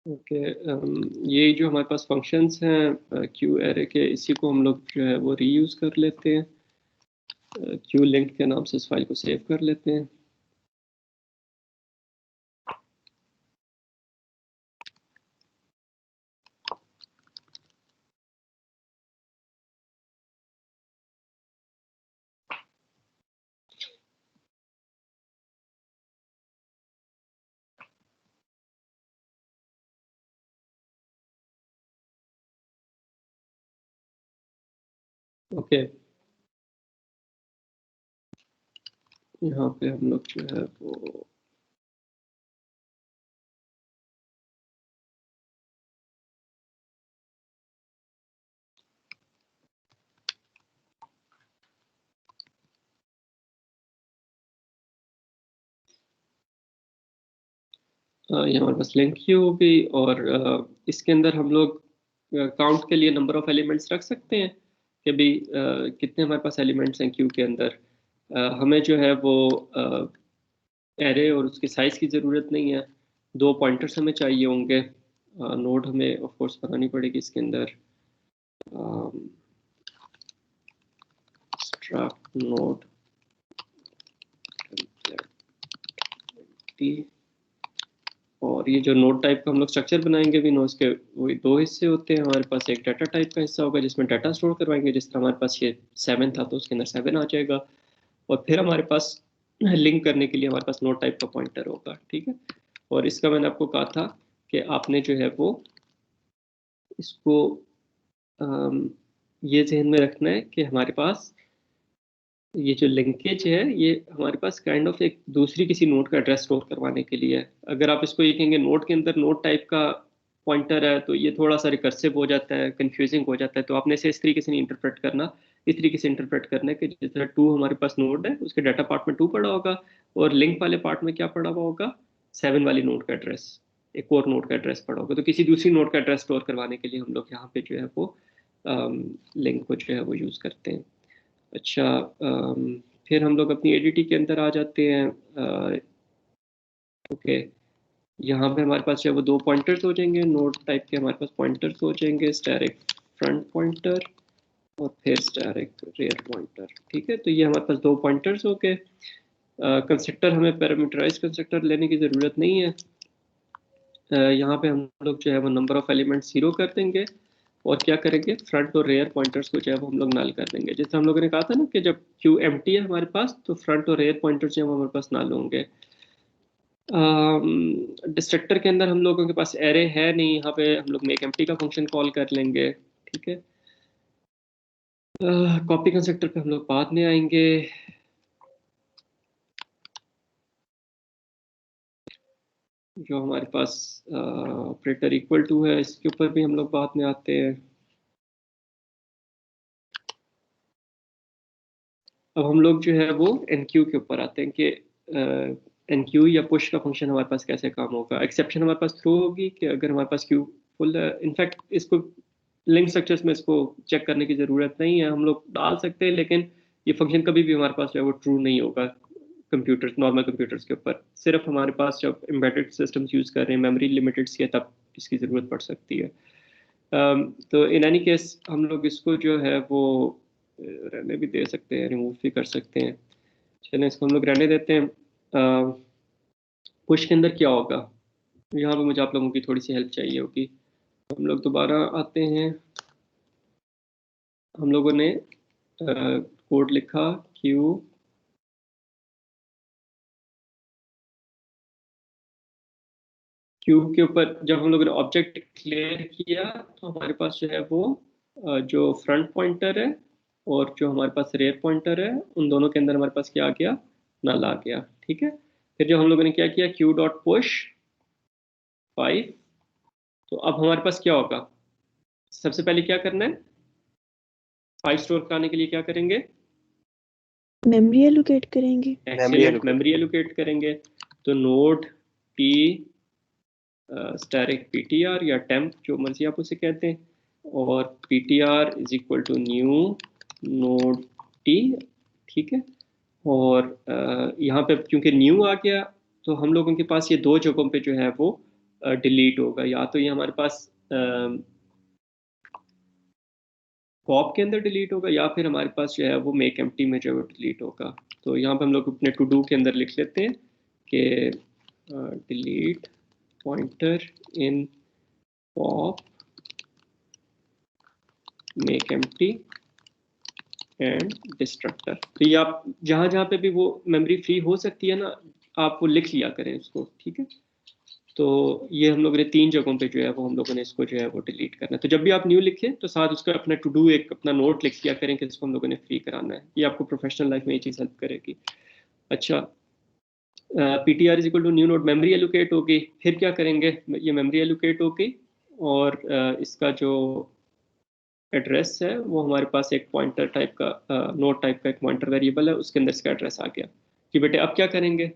Okay, ये जो हमारे पास फंक्शंस हैं क्यू एरे के, इसी को हम लोग जो है वो रीयूज़ कर लेते हैं। क्यू लिंक के नाम से इस फाइल को सेव कर लेते हैं। ओके, यहाँ पे हम लोग जो है वो ये हमारे पास लिंक क्यू होगी, और इसके अंदर हम लोग काउंट के लिए नंबर ऑफ एलिमेंट्स रख सकते हैं कि भी कितने हमारे पास एलिमेंट्स हैं क्यू के अंदर। हमें जो है वो एरे और उसके साइज की ज़रूरत नहीं है। 2 पॉइंटर्स हमें चाहिए होंगे। नोड हमें ऑफ कोर्स बनानी पड़ेगी इसके अंदर। स्ट्रक्ट नोड और ये जो नोड टाइप का हम लोग स्ट्रक्चर बनाएंगे भी, नो इसके वही 2 हिस्से होते हैं हमारे पास। एक डाटा टाइप का हिस्सा होगा जिसमें डाटा स्टोर करवाएंगे, जिस तरह हमारे पास ये 7 था तो उसके अंदर 7 आ जाएगा। और फिर हमारे पास लिंक करने के लिए हमारे पास नोड टाइप का पॉइंटर होगा, ठीक है। और इसका मैंने आपको कहा था कि आपने जो है वो इसको ये जहन में रखना है कि हमारे पास ये जो लिंकेज है ये हमारे पास काइंड ऑफ एक दूसरी किसी नोड का एड्रेस स्टोर करवाने के लिए है। अगर आप इसको ये कहेंगे नोड के अंदर नोड टाइप का पॉइंटर है तो ये थोड़ा सा रिकर्सिव हो जाता है, कंफ्यूजिंग हो जाता है। तो आपने इसे इस तरीके से नहीं इंटरप्रेट करना। इस तरीके से इंटरप्रेट करना है कि जिस तरह 2 हमारे पास नोड है, उसके डाटा पार्ट में 2 पड़ा होगा, और लिंक वाले पार्ट में क्या पड़ा हुआ होगा, 7 वाली नोड का एड्रेस, एक और नोड का एड्रेस पड़ा होगा। तो किसी दूसरी नोड का एड्रेस स्टोर करवाने के लिए हम लोग यहाँ पे जो है वो लिंक को जो है वो यूज़ करते हैं। अच्छा, फिर हम लोग अपनी एडीटी के अंदर आ जाते हैं। ओके, यहाँ पे हमारे पास जो है वो 2 पॉइंटर्स हो जाएंगे नोड टाइप के। हमारे पास पॉइंटर्स हो जाएंगे स्टैटिक फ्रंट पॉइंटर और फिर स्टैटिक रियर पॉइंटर, ठीक है। तो ये हमारे पास 2 पॉइंटर्स हो गए। कंस्ट्रक्टर हमें पैरामीटराइज कंस्ट्रक्टर लेने की ज़रूरत नहीं है। यहाँ पे हम लोग जो है वो नंबर ऑफ एलिमेंट 0 कर देंगे, और क्या करेंगे, फ्रंट और रेयर पॉइंटर्स को जो है वो हम लोग नल कर देंगे। जैसे हम लोगों ने कहा था ना कि जब क्यू एम्प्टी है हमारे पास तो फ्रंट और रेयर पॉइंटर्स जो है वो हमारे पास नल होंगे। डिस्ट्रक्टर के अंदर हम लोगों के पास एरे है नहीं, यहाँ पे हम लोग मेक एम्प्टी का फंक्शन कॉल कर लेंगे, ठीक है। कॉपी कंस्ट्रक्टर पे हम लोग बाद में आएंगे। जो हमारे पास ऑपरेटर इक्वल टू है, इसके ऊपर भी हम लोग बाद में आते हैं। अब हम लोग जो है वो एनक्यू के ऊपर आते हैं कि एनक्यू या पुश का फंक्शन हमारे पास कैसे काम होगा। एक्सेप्शन हमारे पास थ्रो होगी कि अगर हमारे पास क्यू फुल है। इनफैक्ट इसको लिंक स्ट्रक्चर्स में इसको चेक करने की ज़रूरत नहीं है, हम लोग डाल सकते हैं, लेकिन ये फंक्शन कभी भी हमारे पास जो है वो ट्रू नहीं होगा कंप्यूटर्स, नॉर्मल कंप्यूटर्स के ऊपर। सिर्फ हमारे पास जब एम्बेडेड सिस्टम्स यूज़ कर रहे हैं, मेमोरी लिमिटेड है, तब इसकी ज़रूरत पड़ सकती है। तो इन एनी केस हम लोग इसको जो है वो रहने भी दे सकते हैं, रिमूव भी कर सकते हैं। चलें, इसको हम लोग रहने देते हैं। पुश के अंदर क्या होगा, यहाँ पे मुझे आप लोगों की थोड़ी सी हेल्प चाहिए होगी। हम लोग दोबारा आते हैं। हम लोगों ने कोड लिखा क्यू क्यू के ऊपर। जब हम लोगों ने ऑब्जेक्ट क्लियर किया तो हमारे पास जो है वो जो फ्रंट पॉइंटर है और जो हमारे पास रेयर पॉइंटर है, उन दोनों के अंदर हमारे पास क्या आ गया, नल आ गया, ठीक है। फिर जो हम लोगों ने क्या किया, क्यू डॉट पुश 5। तो अब हमारे पास क्या होगा, सबसे पहले क्या करना है, 5 स्टोर कराने के लिए क्या करेंगे, मेमोरी एलोकेट करेंगे। एक्सीलेंट, मेमोरी एलोकेट करेंगे। तो नोड टी स्टैटिक पीटीआर या टेम्प, जो मर्जी आप उसे कहते हैं, और PTR is equal to new node T, ठीक है। और यहाँ पे क्योंकि न्यू आ गया तो हम लोगों के पास ये 2 जगहों पे जो है वो डिलीट होगा, या तो ये हमारे पास पॉप के अंदर डिलीट होगा, या फिर हमारे पास जो है वो मेक एम्प्टी में जो है वो डिलीट होगा। तो यहाँ पे हम लोग अपने टू डू के अंदर लिख लेते हैं कि delete pointer in pop make empty and destructor. तो ये आप जहाँ जहाँ पे भी वो मेमोरी फ्री हो सकती है ना, आप वो लिख लिया करें उसको, ठीक है। तो ये हम लोगों ने 3 जगहों पे जो है वो हम लोगों ने इसको जो है वो डिलीट करना है। तो जब भी आप न्यू लिखें तो साथ उसका अपना टू डू एक अपना नोट लिख लिया करें कि इसको हम लोगों ने फ्री कराना है। ये आपको प्रोफेशनल लाइफ में ये चीज़ हेल्प करेगी। अच्छा, PTR is equal to new node, memory allocate होगी। फिर क्या करेंगे, ये मेमोरी एलोकेट होगी और इसका जो एड्रेस है वो हमारे पास एक पॉइंटर टाइप का नोट टाइप का एक पॉइंटर वेरिएबल है, उसके अंदर इसका एड्रेस आ गया। कि बेटे अब क्या करेंगे,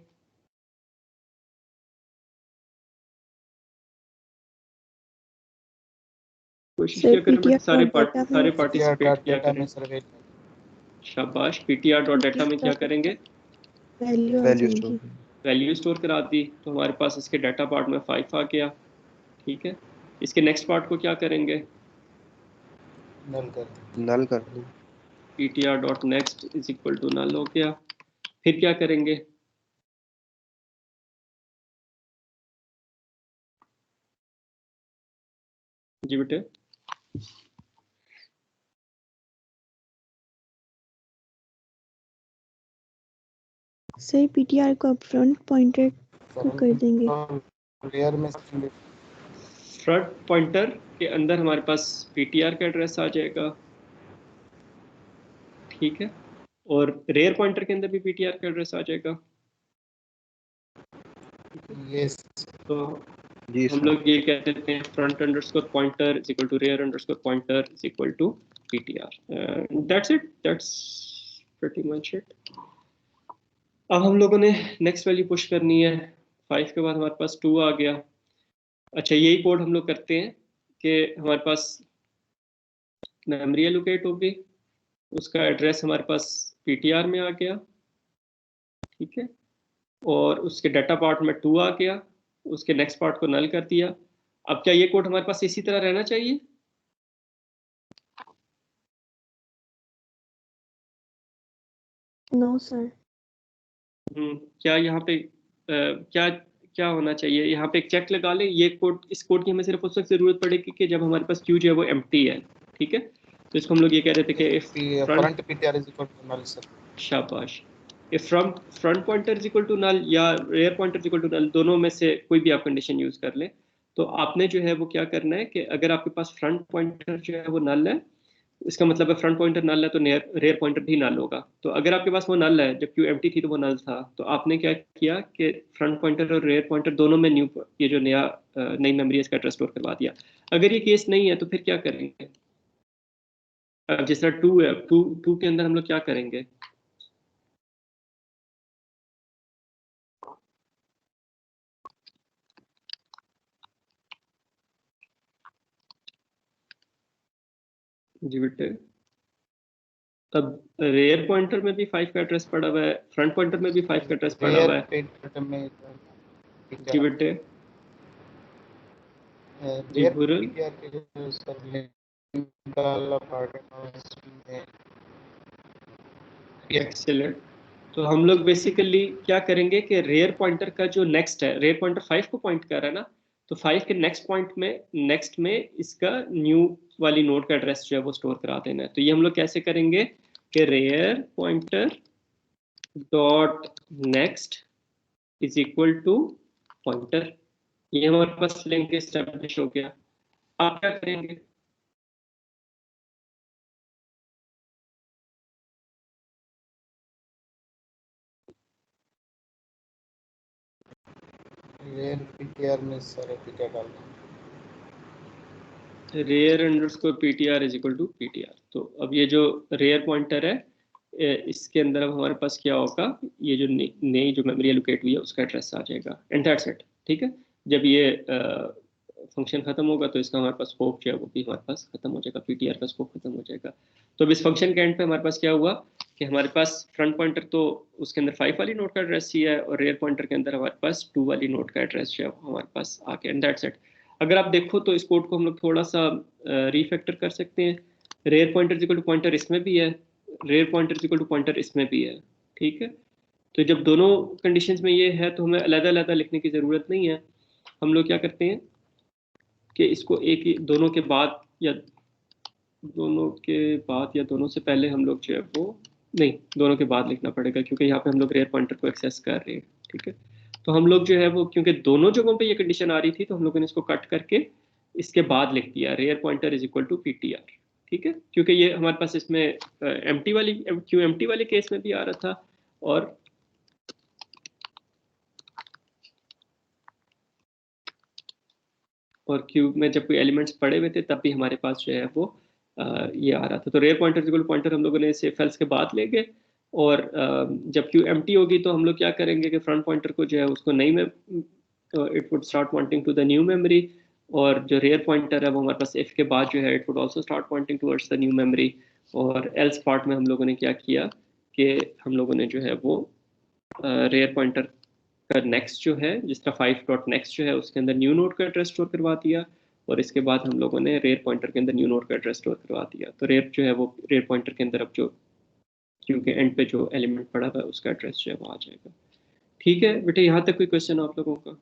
कोशिश किया करें बेटे सारे पार्टिसिपेट किया करें। शाबाश, ptr.data में क्या करेंगे, वैल्यू स्टोर करा दी। तो हमारे पास इसके डाटा पार्ट में 5 आ गया, ठीक है। इसके नेक्स्ट पार्ट को क्या करेंगे, नल कर दूं। ptr.next इज इक्वल टू नल हो गया। फिर क्या करेंगे, जी बेटे सर पीटीआर को अब फ्रंट पॉइंटर को कर देंगे। फ्रंट पॉइंटर के अंदर हमारे पास ptr का एड्रेस आ जाएगा, ठीक है। और रेयर पॉइंटर के अंदर भी ptr का एड्रेस आ जाएगा। यस। तो जी हम सर। लोग ये कह देते हैं front underscore pointer is equal to rear underscore pointer is equal to ptr। That's it, that's pretty much it. अब हम लोगों ने नेक्स्ट वैल्यू पुश करनी है। 5 के बाद हमारे पास 2 आ गया। अच्छा, यही कोड हम लोग करते हैं कि हमारे पास मेमोरी एलोकेट होगी, उसका एड्रेस हमारे पास ptr में आ गया, ठीक है। और उसके डाटा पार्ट में 2 आ गया, उसके नेक्स्ट पार्ट को नल कर दिया। अब क्या ये कोड हमारे पास इसी तरह रहना चाहिए, नो सर। क्या यहाँ पे क्या क्या होना चाहिए, यहाँ पे एक चेक लगा लें। ये कोड, इस कोड की हमें सिर्फ उस वक्त जरूरत पड़ेगी कि जब हमारे पास क्यू जो है वो एम्प्टी है, ठीक है। तो इसको हम लोग ये कह रहे थे कि if front ptr is equal to null sir. शाबाश, if front pointer is equal to null या rear pointer is equal to null, दोनों में से कोई भी आप कंडीशन यूज कर लें। तो आपने जो है वो क्या करना है कि अगर आपके पास फ्रंट पॉइंटर जो है वो नल है, इसका मतलब है फ्रंट पॉइंटर नल है तो रेयर पॉइंटर भी नल होगा। तो अगर आपके पास वो नल है, जब क्यू एम्प्टी थी तो वो नल था, तो आपने क्या किया कि फ्रंट पॉइंटर और रेयर पॉइंटर दोनों में न्यू, ये जो नई मेमोरी है इसका एड्रेस स्टोर करवा दिया। अगर ये केस नहीं है तो फिर क्या करेंगे, अब जिस तरह 2 है, टू के अंदर हम लोग क्या करेंगे, जी बेटे अब रेयर पॉइंटर में भी 5 का एड्रेस पड़ा हुआ है, फ्रंट पॉइंटर में भी 5 का एड्रेस पड़ा हुआ है, जी बेटे जी भूरल। एक्सेलेंट। तो हम लोग बेसिकली क्या करेंगे कि रेयर पॉइंटर का जो नेक्स्ट है, रेयर पॉइंटर 5 को पॉइंट कर रहा है ना, तो 5 के नेक्स्ट पॉइंट में नेक्स्ट में इसका न्यू वाली नोड का एड्रेस जो है वो स्टोर करा देना है। तो ये हम लोग कैसे करेंगे कि rear pointer dot next is equal to pointer, ये हमारे पास लिंक एस्टेब्लिश हो गया। आप क्या करेंगे, रेयर ptr में सर ptr डालना। Rear underscore ptr is equal to ptr। तो अब ये जो रेयर पॉइंटर है, इसके अंदर अब हमारे पास क्या होगा, ये जो नई जो मेमोरी एलोकेट हुई है उसका एड्रेस आ जाएगा, एंड दैट्स इट, ठीक है। जब ये फंक्शन खत्म होगा तो इसका हमारे पास स्कोप जो है वो भी हमारे पास खत्म हो जाएगा, पीटीआर का स्कोप खत्म हो जाएगा। तो अब इस फंक्शन के एंड पे हमारे पास क्या हुआ कि हमारे पास फ्रंट पॉइंटर तो उसके अंदर 5 वाली नोट का एड्रेस ही है, और रेयर पॉइंटर के अंदर हमारे पास 2 वाली नोट का एड्रेस जो है वो हमारे पास आ गया, एंड दैट्स इट। अगर आप देखो तो इस कोड को हम लोग थोड़ा सा रीफैक्टर कर सकते हैं। Rear pointer equal to pointer इसमें भी है, rear pointer equal to pointer इसमें भी है, ठीक है। तो जब दोनों कंडीशंस में ये है तो हमें अलग-अलग लिखने की ज़रूरत नहीं है। हम लोग क्या करते हैं कि इसको एक ही दोनों के बाद या दोनों से पहले हम लोग जो है वो नहीं, दोनों के बाद लिखना पड़ेगा, क्योंकि यहाँ पे हम लोग रेयर पॉइंटर को एक्सेस कर रहे हैं, ठीक है। तो हम लोग जो है वो क्योंकि दोनों जगहों पे ये कंडीशन आ रही थी तो हम लोगों ने इसको कट करके इसके बाद लिख दिया rear pointer is equal to PTR, ठीक है। क्योंकि ये हमारे पास इसमें एम्प्टी वाली एम्प्टी वाले केस में भी आ रहा था, और क्यूब में जब कोई एलिमेंट्स पड़े हुए थे तब भी हमारे पास जो है वो ये आ रहा था। तो रेयर पॉइंटर इक्वल पॉइंटर हम लोगों ने सेफ एल्स के बाद ले गए, और जब क्यू एम्प्टी होगी तो हम लोग क्या करेंगे कि फ्रंट पॉइंटर को जो है उसको नई में it would start pointing to the new memory, और जो रेयर पॉइंटर है वो हमारे पास इफ के बाद जो है it would also start pointing towards the new memory. और एल्स पार्ट में हम लोगों ने क्या किया कि हम लोगों ने जो है वो रेयर पॉइंटर का नेक्स्ट जो है, जिस तरह 5 डॉट नेक्स्ट जो है उसके अंदर न्यू नोड का एड्रेस स्टोर करवा दिया, और इसके बाद हम लोगों ने रेयर पॉइंटर के अंदर न्यू नोड का एड्रेस स्टोर करवा दिया। तो रेयर जो है वो रेयर पॉइंटर के अंदर अब जो क्यू के एंड पे जो एलिमेंट पड़ा हुआ है उसका एड्रेस जो है वो आ जाएगा। ठीक है बेटे, यहाँ तक कोई क्वेश्चन आप लोगों का?